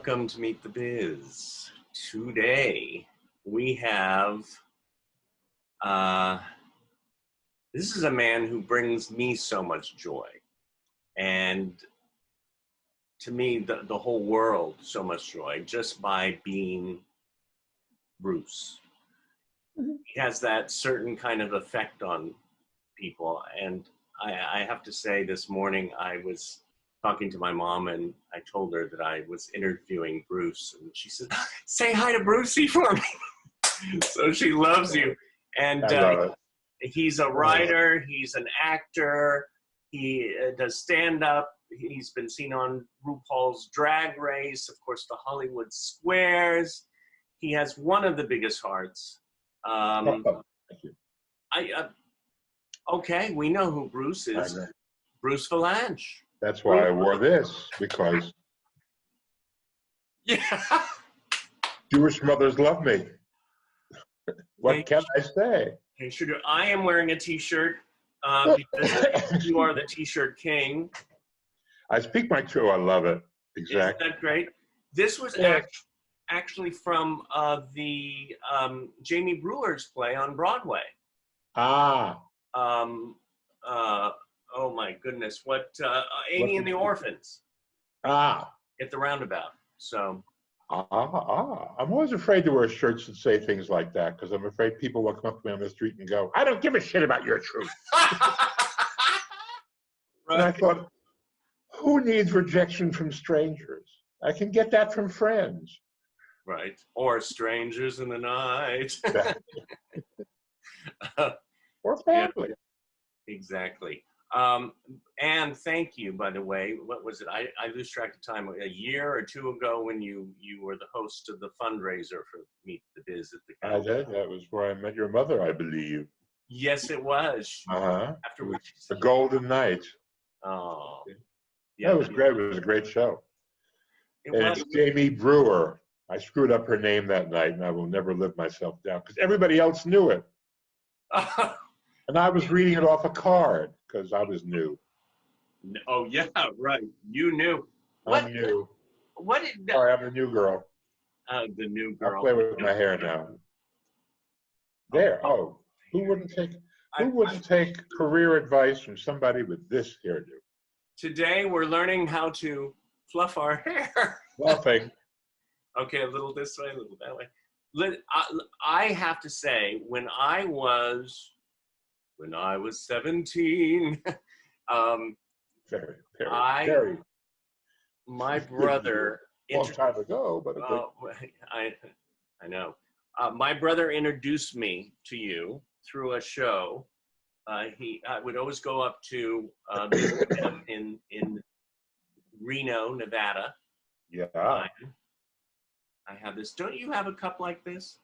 Welcome to Meet the Biz. Today we have, this is a man who brings me so much joy, and to me, the whole world so much joy just by being Bruce. He has that certain kind of effect on people, and I have to say, this morning I was talking to my mom and I told her that I was interviewing Bruce, and she said, "Say hi to Brucey for me." So she loves you. And he's a writer, he's an actor, he does stand-up, he's been seen on RuPaul's Drag Race, of course, the Hollywood Squares. He has one of the biggest hearts. Thank you. Okay, we know who Bruce is. Bruce Vilanch. That's why I wore this, because yeah. Jewish mothers love me. What can I say? Hey, sure do. I am wearing a T-shirt because you are the T-shirt king. I speak my truth. I love it. Exactly. Isn't that great? This was actually from the Jamie Brewer's play on Broadway. Ah. Oh my goodness! What Amy and the Orphans? Ah. At the roundabout. So. I'm always afraid to wear shirts that say things like that, because I'm afraid people will come up to me on the street and go, "I don't give a shit about your truth." Right. And I thought, who needs rejection from strangers? I can get that from friends. Right. Or strangers in the night. Or family. Yeah, exactly. And thank you, by the way. What was it? I lose track of time. A year or two ago, when you were the host of the fundraiser for Meet the Biz at the I did. That was where I met your mother, I believe. Yes, it was. After which, the Golden Night. Oh, yeah, it was great. It was a great show. It's Jamie Brewer. I screwed up her name that night, and I will never live myself down because everybody else knew it. And I was reading it off a card because I was new. Oh, yeah, right. You knew. I'm new. What? Sorry, I'm the new girl. The new girl. I'll play with my hair now. There. Oh, who wouldn't take career advice from somebody with this hairdo? Today, we're learning how to fluff our hair. Fluffing. Okay, a little this way, a little that way. I have to say, when I was 17, very. My brother. Long time ago, but I know. My brother introduced me to you through a show. I would always go up to in Reno, Nevada. Yeah. I have this. Don't you have a cup like this?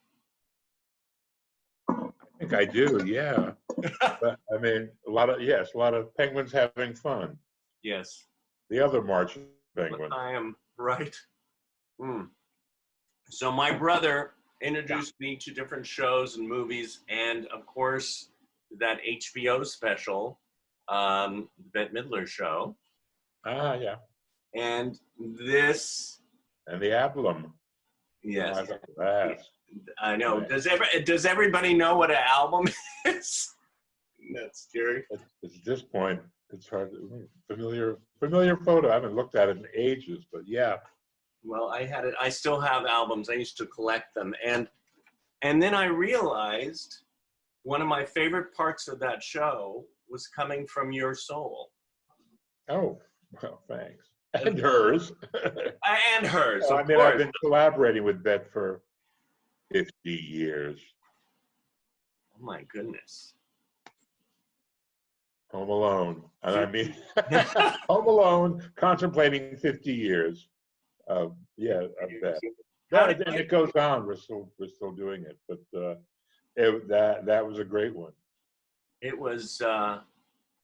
I think I do, yeah. But, I mean, a lot of penguins having fun. Yes. The other March penguin. I am right. So my brother introduced me to different shows and movies, and of course, that HBO special, the Bette Midler Show. Ah, yeah. And this. And the album. Yes. I know. Does everybody know what an album is? That's scary. At this point, it's hard. Familiar photo. I haven't looked at it in ages, but yeah. Well, I had it. I still have albums. I used to collect them, and then I realized one of my favorite parts of that show was coming from your soul. Oh, well, thanks. And hers. And hers. I mean, I've been collaborating with Bette for 50 years. Oh my goodness. Home Alone. And I mean, Home Alone, contemplating 50 years. Yeah, of Bette. And it goes on. We're still doing it, but that was a great one. It was.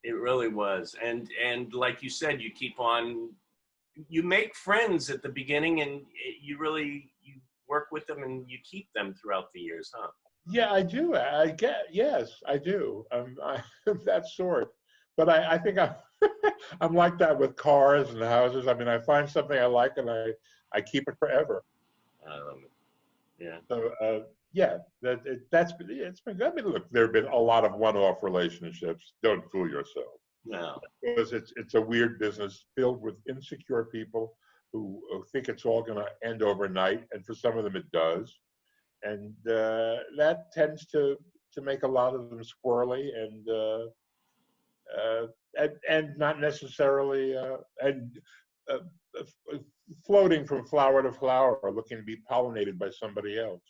It really was. And like you said, you keep on. You make friends at the beginning, and you work with them, and you keep them throughout the years, huh? Yeah, I do. Yes, I do. I'm that sort. But I think I'm like that with cars and houses. I mean, I find something I like, and I keep it forever. I love it. Yeah. So yeah, that's it's been good. I mean, look, there have been a lot of one-off relationships. Don't fool yourself, No. because it's a weird business filled with insecure people who think it's all going to end overnight, and for some of them it does, and that tends to make a lot of them squirrely and not necessarily and uh, uh, floating from flower to flower, looking to be pollinated by somebody else.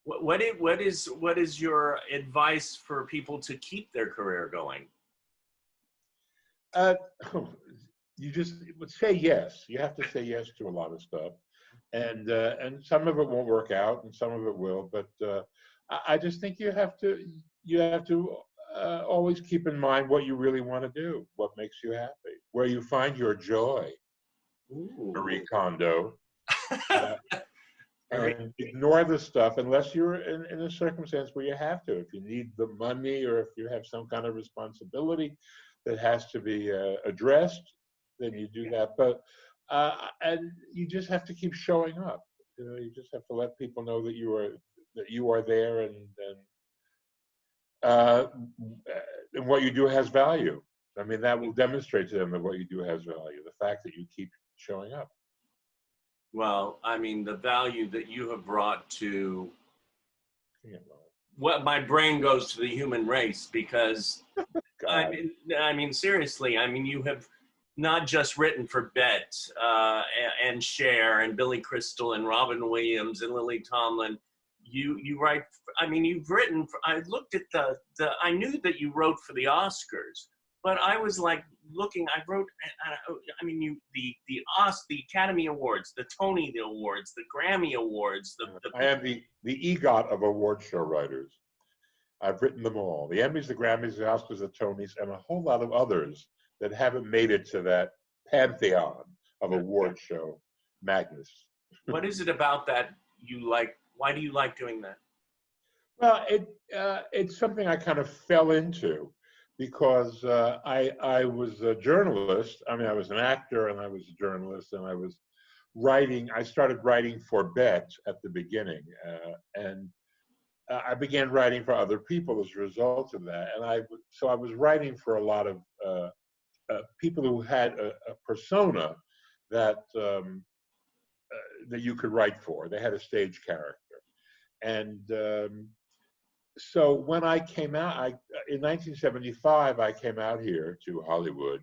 What is your advice for people to keep their career going? Uh, you just would say yes. You have to say yes to a lot of stuff, and some of it won't work out, and some of it will. But I just think you have to always keep in mind what you really want to do, what makes you happy, where you find your joy. Ooh. Marie Kondo. Uh, and ignore the stuff unless you're in a circumstance where you have to. If you need the money, or if you have some kind of responsibility that has to be addressed, then you do that. But and you just have to keep showing up. You just have to let people know that you are there, uh, and what you do has value. I mean, that will demonstrate to them that what you do has value. The fact that you keep showing up. Well, I mean, the value that you have brought to Yeah, what my brain goes to the human race, because God. I mean, seriously, I mean, you have not just written for Bet and Cher and Billy Crystal and Robin Williams and Lily Tomlin. You write. I mean, you've written. I looked at the. I knew that you wrote for the Oscars, but I was like looking. I wrote. I mean, the Academy Awards, the Tony Awards, the Grammy Awards. I am the EGOT of award show writers. I've written them all: the Emmys, the Grammys, the Oscars, the Tonys, and a whole lot of others that haven't made it to that pantheon of award show madness. What is it about that you like? Why do you like doing that? Well, it's something I kind of fell into because I was a journalist. I mean, I was an actor and I was a journalist, and I was writing. I started writing for Bet at the beginning, and I began writing for other people as a result of that. And so I was writing for a lot of people who had a persona that that you could write for. They had a stage character. And so when I came out, in 1975, I came out here to Hollywood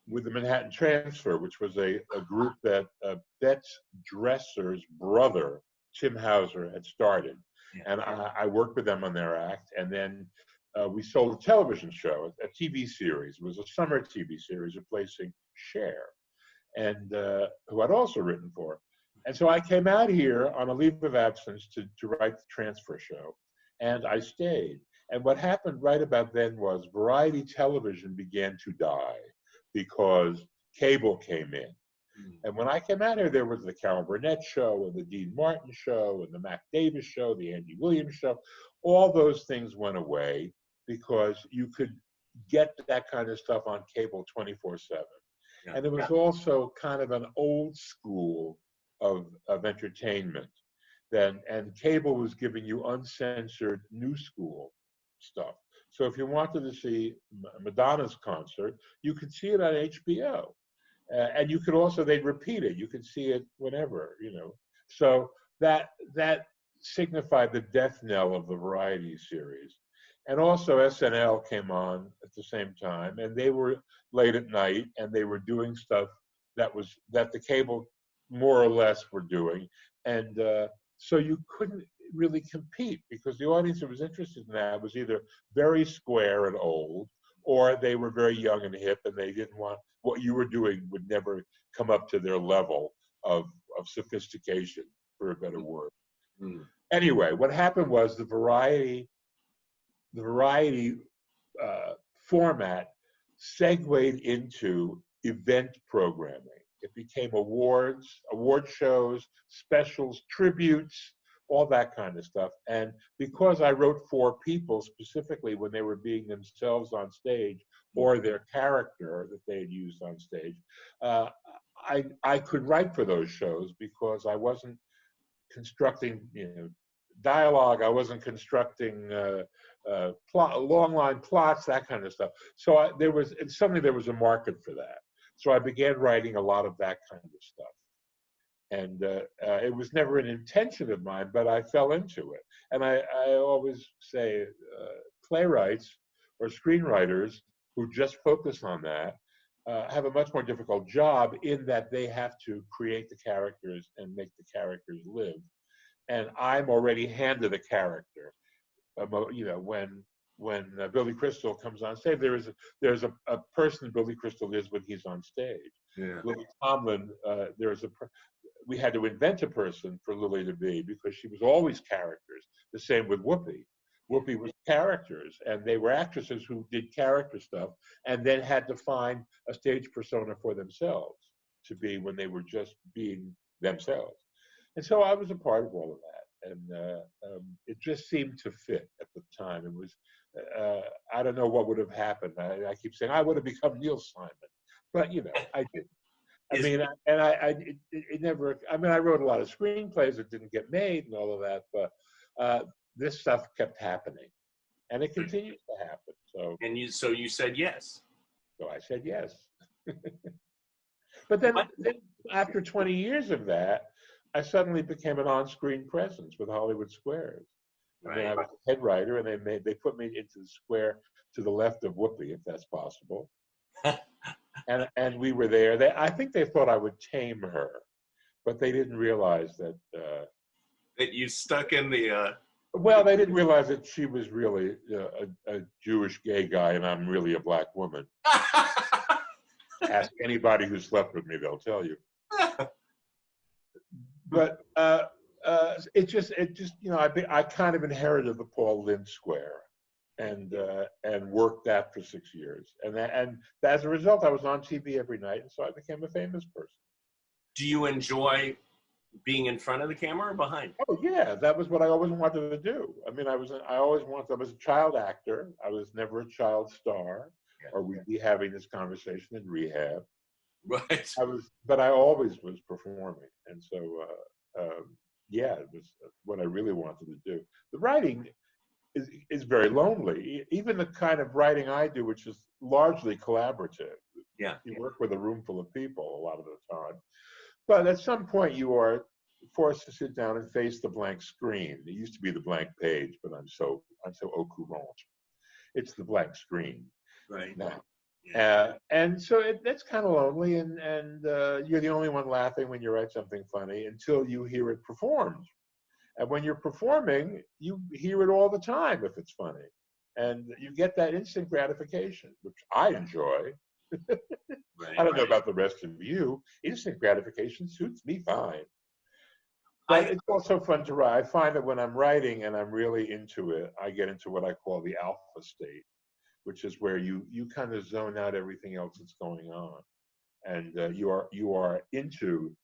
with the Manhattan Transfer, which was a group that Bet's Dresser's brother, Tim Hauser, had started. And I worked with them on their act. And then we sold a television show, a TV series. It was a summer TV series replacing Cher, and who I'd also written for. And so I came out here on a leave of absence to write the transfer show, and I stayed. And what happened right about then was variety television began to die because cable came in. And when I came out here, there was the Carol Burnett show and the Dean Martin show and the Mac Davis show, the Andy Williams show. All those things went away because you could get that kind of stuff on cable 24/7. And it was also kind of an old school of entertainment. And cable was giving you uncensored new school stuff. So if you wanted to see Madonna's concert, you could see it on HBO. And you could also, they'd repeat it. You could see it whenever, So that signified the death knell of the variety series. And also SNL came on at the same time, and they were late at night, and they were doing stuff that the cable more or less were doing. And so you couldn't really compete because the audience that was interested in that was either very square and old, or they were very young and hip, and they didn't want what you were doing would never come up to their level of sophistication, for a better word. Anyway, what happened was the variety format segued into event programming. It became award shows, specials, tributes, all that kind of stuff. And because I wrote for people specifically when they were being themselves on stage or their character that they had used on stage, I could write for those shows because I wasn't constructing, dialogue. I wasn't constructing long line plots, that kind of stuff. So suddenly there was a market for that. So I began writing a lot of that kind of stuff. And it was never an intention of mine, but I fell into it. And I always say playwrights or screenwriters who just focus on that have a much more difficult job in that they have to create the characters and make the characters live. And I'm already handed a character. When Billy Crystal comes on stage, there's a person Billy Crystal is when he's on stage. Yeah. Lily Tomlin, we had to invent a person for Lily to be because she was always characters. The same with Whoopi. Whoopi was characters, and they were actresses who did character stuff and then had to find a stage persona for themselves to be when they were just being themselves. And so I was a part of all of that. And it just seemed to fit at the time. It was, I don't know what would have happened. I keep saying I would have become Neil Simon, but I didn't. I mean, it never. I mean, I wrote a lot of screenplays that didn't get made and all of that, but this stuff kept happening, and it continues to happen. So you said yes. So I said yes. But then after 20 years of that, I suddenly became an on-screen presence with Hollywood Squares. Right. And I was a head writer, and they put me into the square to the left of Whoopi, if that's possible. And we were there. I think they thought I would tame her, but they didn't realize that that you stuck in the. Well, they didn't realize that she was really a Jewish gay guy, and I'm really a black woman. Ask anybody who slept with me; they'll tell you. But it just I kind of inherited the Paul Lynde Square. And worked that for 6 years, and as a result, I was on TV every night, and so I became a famous person. Do you enjoy being in front of the camera or behind? Oh yeah, that was what I always wanted to do. I mean, I was a child actor. I was never a child star, or we'd be having this conversation in rehab. Right. But I always was performing, and so yeah, it was what I really wanted to do. The writing is very lonely. Even the kind of writing I do, which is largely collaborative. Yeah. You work with a room full of people a lot of the time. But at some point you are forced to sit down and face the blank screen. It used to be the blank page, but I'm so au courant. It's the blank screen. Right. Now. Yeah. And so that's kind of lonely, and you're the only one laughing when you write something funny until you hear it performed. And when you're performing, you hear it all the time if it's funny. And you get that instant gratification, which I enjoy. Right, I don't know about the rest of you. Instant gratification suits me fine. But it's also fun to write. I find that when I'm writing and I'm really into it, I get into what I call the alpha state, which is where you kind of zone out everything else that's going on. And you are into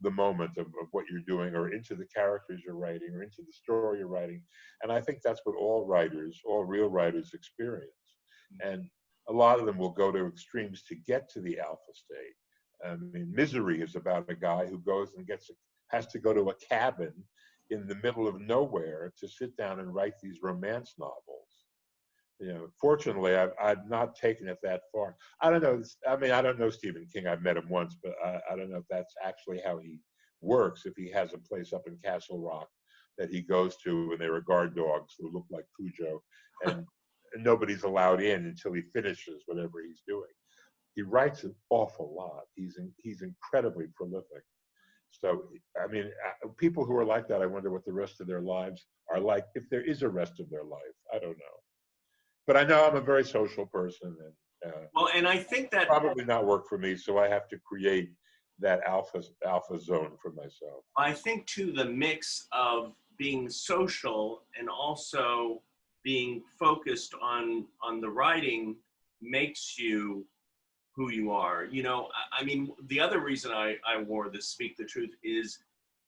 the moment of what you're doing, or into the characters you're writing, or into the story you're writing. And I think that's what all real writers experience. And a lot of them will go to extremes to get to the alpha state. I mean, Misery is about a guy who goes and has to go to a cabin in the middle of nowhere to sit down and write these romance novels. Fortunately, I've not taken it that far. I don't know. I mean, I don't know Stephen King. I've met him once, but I don't know if that's actually how he works. If he has a place up in Castle Rock that he goes to, and there are guard dogs who look like Cujo, and nobody's allowed in until he finishes whatever he's doing. He writes an awful lot. He's incredibly prolific. So, I mean, people who are like that, I wonder what the rest of their lives are like, if there is a rest of their life. I don't know. But I know I'm a very social person, and and I think that probably not work for me. So I have to create that alpha zone for myself. I think too, the mix of being social and also being focused on the writing makes you who you are. I mean, the other reason I wore the Speak the Truth is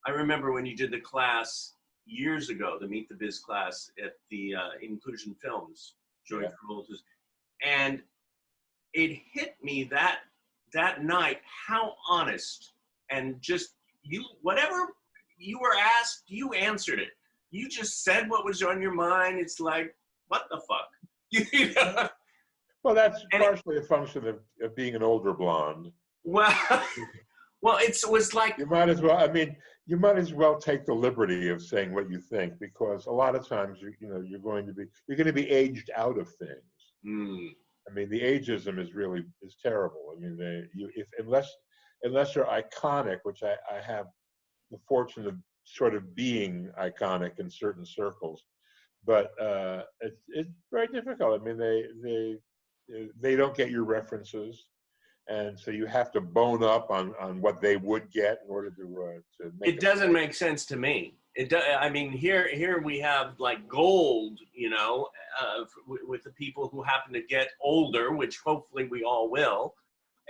I remember when you did the class years ago, the Meet the Biz class at the Inclusion Films. Yeah. And it hit me that that night, how honest and just whatever you were asked, you answered it. You just said what was on your mind. It's like, what the fuck? You know? Well, that's partially a function of being an older blonde. Well, well, it was like, you might as well. I mean, you might as well take the liberty of saying what you think, because a lot of times you're going to be aged out of things. I mean, the ageism is terrible. I mean, unless you're iconic, which I have the fortune of sort of being iconic in certain circles, but it's very difficult. I mean, they don't get your references, and so you have to bone up on what they would get in order to make it doesn't make sense to me. I mean, here we have like gold, with the people who happen to get older, which hopefully we all will,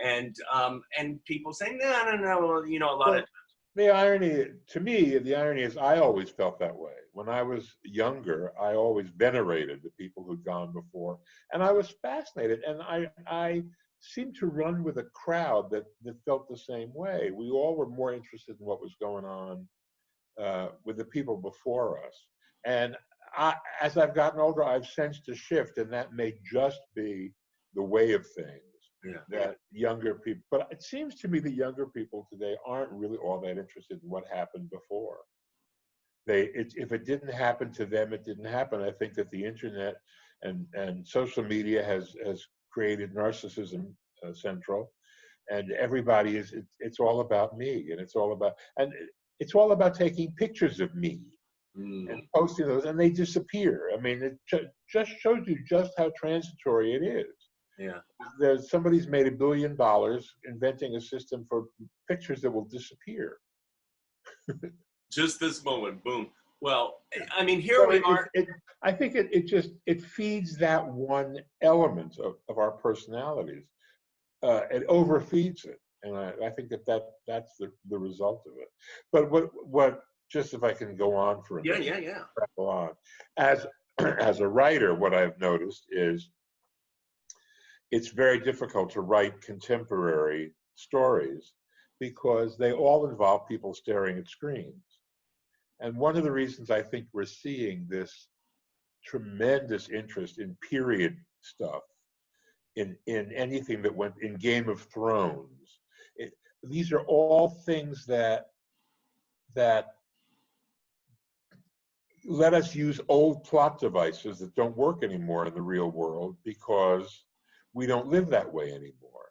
and people saying no, a lot of. The irony is I always felt that way. When I was younger, I always venerated the people who'd gone before, and I was fascinated, and I seemed to run with a crowd that felt the same way. We all were more interested in what was going on with the people before us. And as I've gotten older, I've sensed a shift, and that may just be the way of things. Yeah. That younger people, but it seems to me that younger people today aren't really all that interested in what happened before. If it didn't happen to them, it didn't happen. I think that the internet and social media has created narcissism central, and everybody it's all about me, and it's all about taking pictures of me and posting those, and they disappear. I mean, it just shows you just how transitory it is. Yeah. Somebody's made $1 billion inventing a system for pictures that will disappear. Just this moment, boom. Well, I mean, here we are. I think it feeds that one element of our personalities. It overfeeds it, and I think that's the result of it. But what just if I can go on for a minute. Yeah. Go on. As a writer, what I've noticed is it's very difficult to write contemporary stories because they all involve people staring at screens. And one of the reasons I think we're seeing this tremendous interest in period stuff, in anything that went in Game of Thrones, these are all things that let us use old plot devices that don't work anymore in the real world because we don't live that way anymore.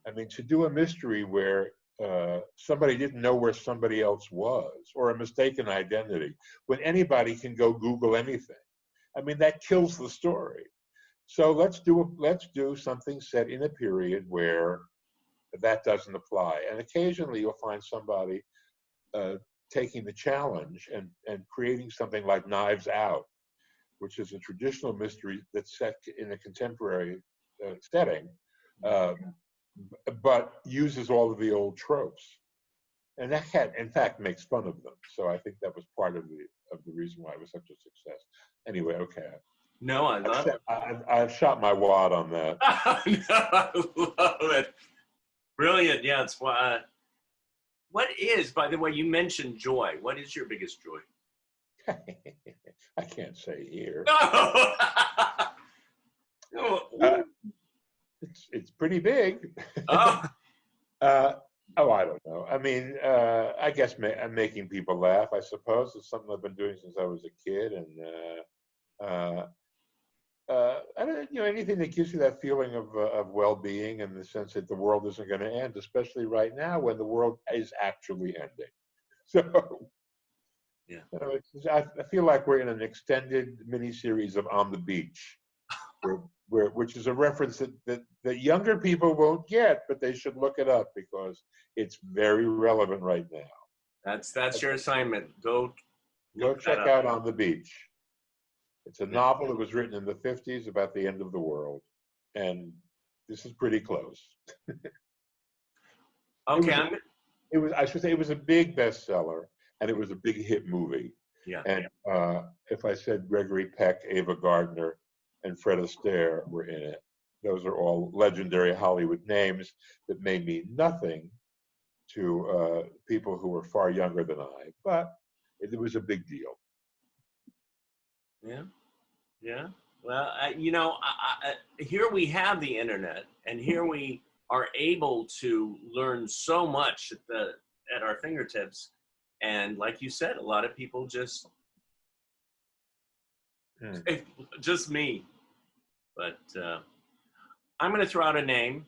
I mean, to do a mystery where somebody didn't know where somebody else was, or a mistaken identity, when anybody can go Google anything, I mean, that kills the story. So let's do something set in a period where that doesn't apply. And occasionally you'll find somebody taking the challenge and creating something like Knives Out, which is a traditional mystery that's set in a contemporary setting, but uses all of the old tropes, and that in fact makes fun of them. So I think that was part of the reason why it was such a success. Anyway, okay. No, I love it. I've shot my wad on that. No, I love it. Brilliant. Yeah, it's why. What is, by the way, you mentioned joy. What is your biggest joy? I can't say here. No. It's pretty big. Oh. I don't know. I mean, I guess I'm making people laugh, I suppose. It's something I've been doing since I was a kid, and I don't, anything that gives you that feeling of well-being and the sense that the world isn't going to end, especially right now when the world is actually ending. So, yeah, I feel like we're in an extended miniseries of On the Beach, which is a reference that younger people won't get, but they should look it up because it's very relevant right now. That's your assignment. Go check out On the Beach. It's a novel that was written in the 50s about the end of the world, and this is pretty close. Okay. I should say it was a big bestseller, and it was a big hit movie. Yeah. And if I said Gregory Peck, Ava Gardner, and Fred Astaire were in it, those are all legendary Hollywood names that may mean nothing to people who were far younger than I, but it was a big deal. Yeah, yeah. Well, here we have the internet, and here we are able to learn so much at our fingertips. And like you said, a lot of people just just me. But I'm going to throw out a name.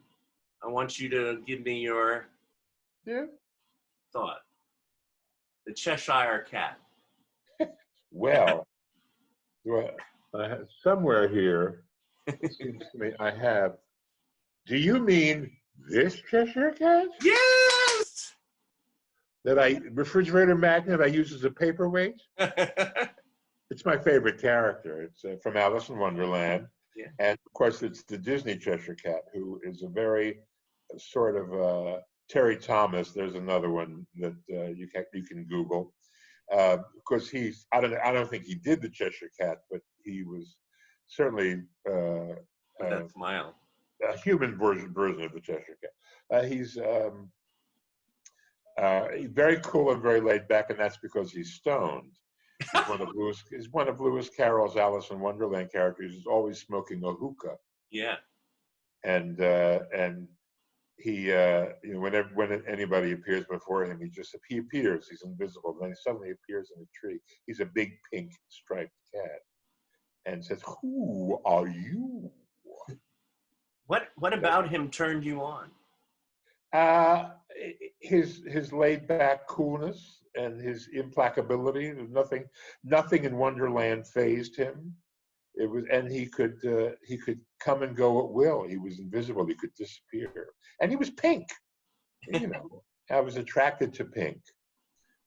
I want you to give me your thought. The Cheshire Cat. Well, somewhere here, it seems to me I have. Do you mean this Cheshire Cat? Yes! That refrigerator magnet I use as a paperweight? It's my favorite character. It's from Alice in Wonderland. Yeah. And of course, it's the Disney Cheshire Cat, who is a very sort of Terry Thomas. There's another one that you can Google. Of course, I don't think he did the Cheshire Cat, but he was certainly that smile. A human version of the Cheshire Cat. He's very cool and very laid back, and that's because he's stoned. He's one of Lewis Carroll's Alice in Wonderland characters. He's always smoking a hookah. Yeah. And he, when anybody appears before him, he appears. He's invisible. Then he suddenly appears in a tree. He's a big pink striped cat, and says, "Who are you?" What about him turned you on? His laid back coolness and his implacability. Nothing in Wonderland fazed him. And he could come and go at will. He was invisible. He could disappear, and he was pink. I was attracted to pink,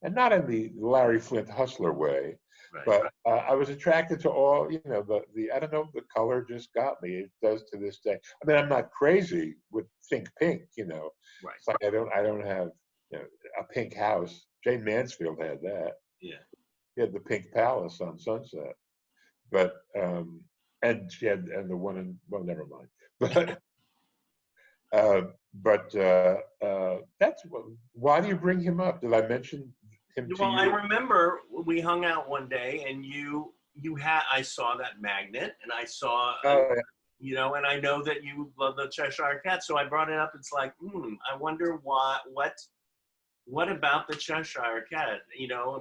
and not in the Larry Flint hustler way, right. But I was attracted to all. I don't know. The color just got me. It does to this day. I mean, I'm not crazy with pink. Right. It's like I don't have a pink house. Jane Mansfield had that. Yeah. He had the Pink Palace on Sunset. But and she had the one in, well, never mind. But that's why do you bring him up? Did I mention him to you? Well, I remember we hung out one day, and I saw that magnet, and I saw and I know that you love the Cheshire Cat, so I brought it up. It's like, I wonder what about the Cheshire Cat?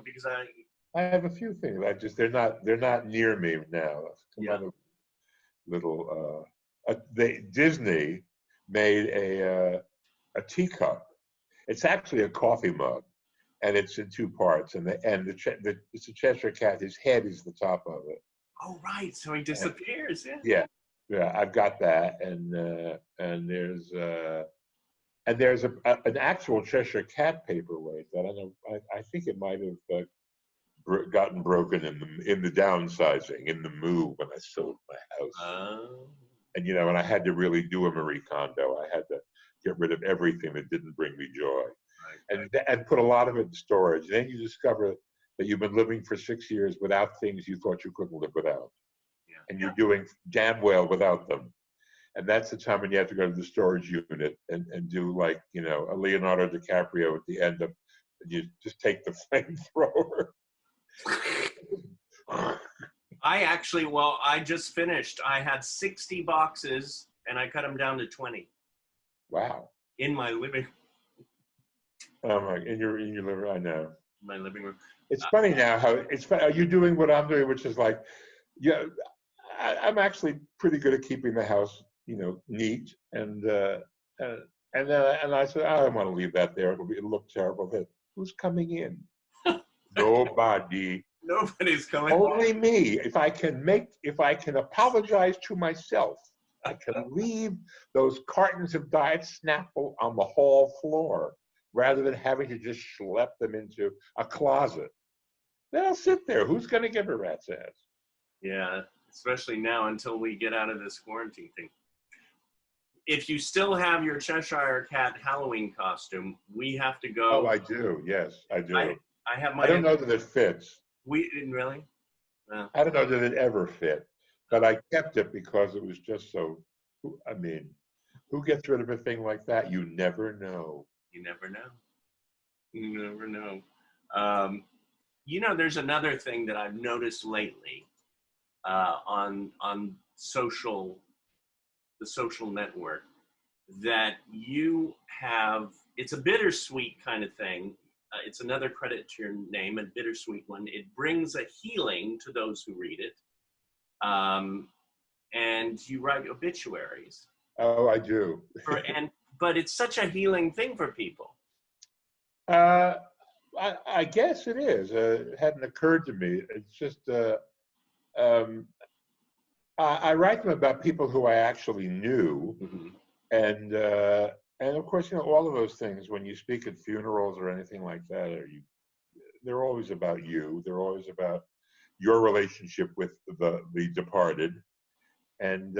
Because I have a few things. They're not near me now. Disney made a teacup. It's actually a coffee mug, and it's in two parts. It's a Cheshire Cat. His head is the top of it. Oh, right. So he disappears. Yeah. I've got that, and there's an actual Cheshire Cat paperweight that I know. I think it might have gotten broken in the downsizing, in the move when I sold my house. And and I had to really do a Marie Kondo. I had to get rid of everything that didn't bring me joy, and put a lot of it in storage. And then you discover that you've been living for 6 years without things you thought you couldn't live without, and you're doing damn well without them. And that's the time when you have to go to the storage unit and do like a Leonardo DiCaprio at the end of, and you just take the flamethrower. I just finished. I had 60 boxes, and I cut them down to 20. Wow. In my living room. In your living room, I know. My living room. It's funny now how are you doing what I'm doing, which is like, I'm actually pretty good at keeping the house, neat, and I said, I don't want to leave that there. It'll look terrible. Who's coming in? Nobody. Nobody's coming. Only me. If I can apologize to myself, I can leave those cartons of Diet Snapple on the hall floor rather than having to just schlep them into a closet. They'll sit there. Who's going to give a rat's ass? Yeah, especially now until we get out of this quarantine thing. If you still have your Cheshire Cat Halloween costume, we have to go. Oh, I do. Yes, I do. I have my. I don't know that it fits. We didn't really. No. I don't know that it ever fit, but I kept it because it was I mean, who gets rid of a thing like that? You never know. You never know. You never know. Um, there's another thing that I've noticed lately on the social network, that you have. It's a bittersweet kind of thing. It's another credit to your name, a bittersweet one. It brings a healing to those who read it. And you write obituaries. Oh, I do. But it's such a healing thing for people. I guess it is. It hadn't occurred to me. It's just um, I write them about people who I actually knew, Mm-hmm. and of course, all of those things. When you speak at funerals or anything like that, they're always about you. They're always about your relationship with the departed, and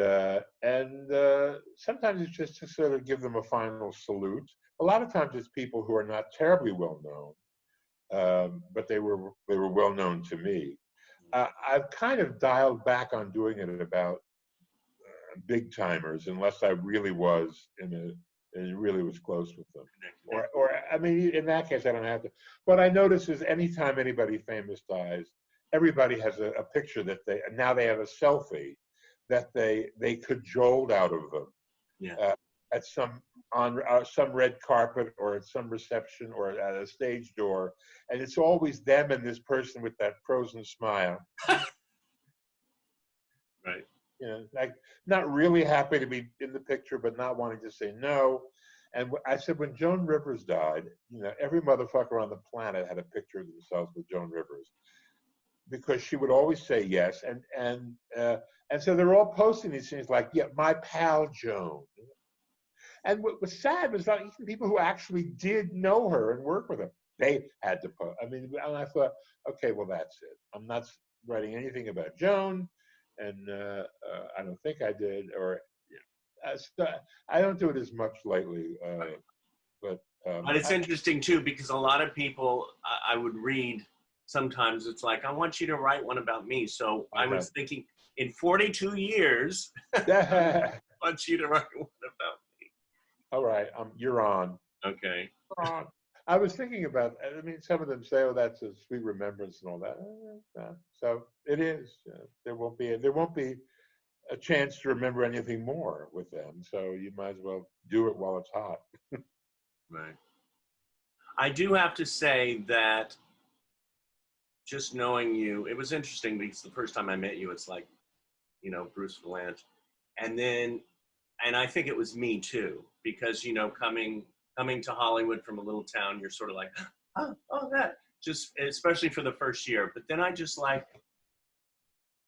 sometimes it's just to sort of give them a final salute. A lot of times it's people who are not terribly well known, but they were well known to me. I've kind of dialed back on doing it about big timers, unless I really was really was close with them. Or I mean, in that case, I don't have to. What I notice is anytime anybody famous dies, everybody has a picture that now they have a selfie that they cajoled out of them. Yeah. At on some red carpet or at some reception or at a stage door, and it's always them and this person with that frozen smile. Right. Like not really happy to be in the picture, but not wanting to say no. And I said, when Joan Rivers died, every motherfucker on the planet had a picture of themselves with Joan Rivers, because she would always say yes, and so they're all posting these things like, yeah, my pal Joan. And what was sad was that even people who actually did know her and work with her, they had to post. I mean, and I thought, okay, well, that's it. I'm not writing anything about Joan, and I don't think I did, or I don't do it as much lately. But it's interesting too, because a lot of people I would read. Sometimes it's like, I want you to write one about me. So I was thinking, in 42 years, I want you to write one about me. All right, you're on. Okay. You're on. I was thinking about. I mean, some of them say, "Oh, that's a sweet remembrance and all that." So it is. There won't be a chance to remember anything more with them. So you might as well do it while it's hot. Right. I do have to say that just knowing you, it was interesting because the first time I met you, it's like, Bruce Vilanch. And I think it was me too, because, coming to Hollywood from a little town, you're sort of like, oh, that, just, especially for the first year. But then I just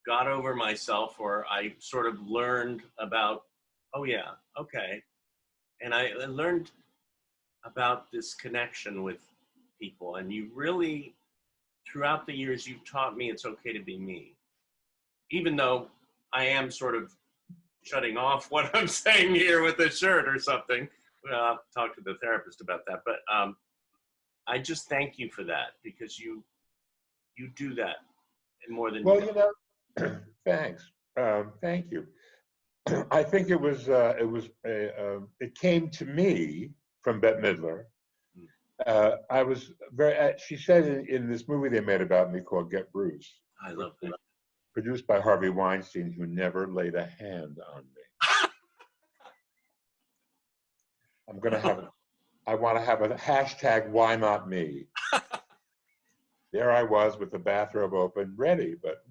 got over myself, or I sort of learned about, oh yeah, okay. And I learned about this connection with people. And you really, throughout the years, you've taught me it's okay to be me. Even though I am sort of shutting off what I'm saying here with a shirt or something. Well, I'll talk to the therapist about that. But I just thank you for that, because you do that more than well, thanks. Thank you. I think it came to me from Bette Midler. I was she said in this movie they made about me called Get Bruce. I love that. Produced by Harvey Weinstein, who never laid a hand on me. I want to have a hashtag why not me. There I was with the bathrobe open, ready, but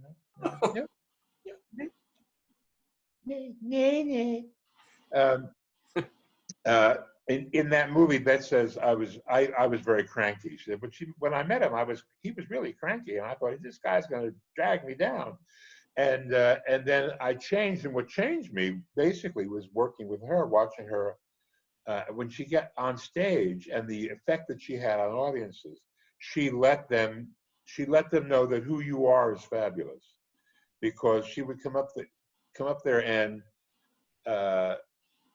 in that movie, Bette says I was very cranky. She said, but when I met him, he was really cranky, and I thought, this guy's going to drag me down. And then I changed, and what changed me basically was working with her, watching her when she got on stage, and the effect that she had on audiences. She let them know that who you are is fabulous, because she would come up there and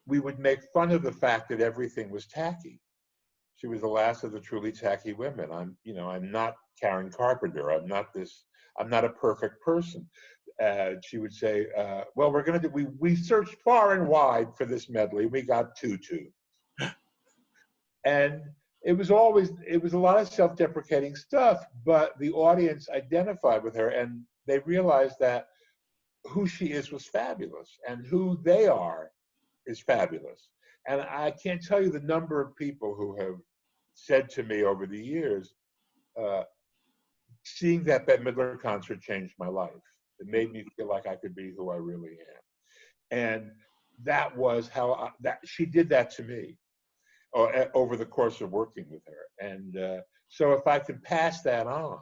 we would make fun of the fact that everything was tacky. She was the last of the truly tacky women. I'm not Karen Carpenter. I'm not a perfect person. she would say, well, we're going to do, we searched far and wide for this medley. We got tutu. And it was a lot of self-deprecating stuff, but the audience identified with her and they realized that who she is was fabulous and who they are is fabulous. And I can't tell you the number of people who have said to me over the years, seeing that Bette Midler concert changed my life. It made me feel like I could be who I really am. And that was how that she did that to me over the course of working with her. And so if I can pass that on,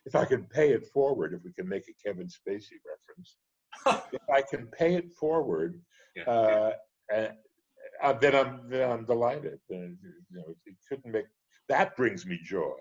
if I can pay it forward, if we can make a Kevin Spacey reference, if I can pay it forward, then I'm delighted. You know, it couldn't make that brings me joy.